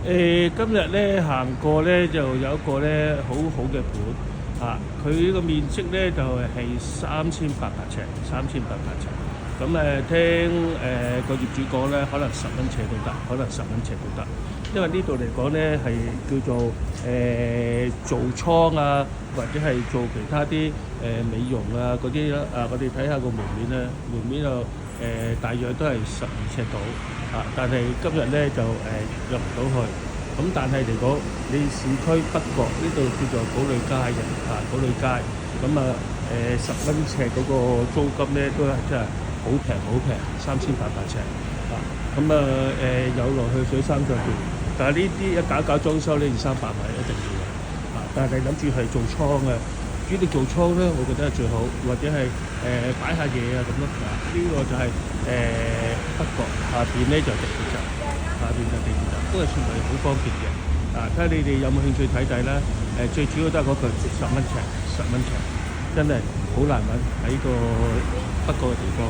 今日咧行過咧就有一個咧好好嘅盤啊，佢呢個面積咧就係3800尺，3800尺。咁聽個業主講咧，可能10蚊尺都得，可能10蚊尺都得。因為呢度嚟講咧係叫做做倉啊，或者係做其他啲美容啊嗰啲啊，我哋睇下個門面咧，門面就大約都係12尺到啊，但係今日咧就入唔到去。咁但係嚟講，你市區北角呢度叫做堡壘街嘅啊，堡壘街咁啊10蚊尺嗰個租金咧都係真係好平好平，3800尺啊。咁啊有落去水三角段，但係呢啲一搞裝修呢200-300萬一定要嘅啊。但係諗住係做倉嘅，主要做倉咧，我覺得係最好，或者係擺下嘢啊咁咯。嗱，呢個就係北角下邊咧就地鐵站，下邊就地鐵站，都係算係好方便嘅。啊，睇下你哋有冇興趣睇睇啦。最主要都係嗰句10蚊尺，10蚊尺，真係好難揾喺個北角嘅地方。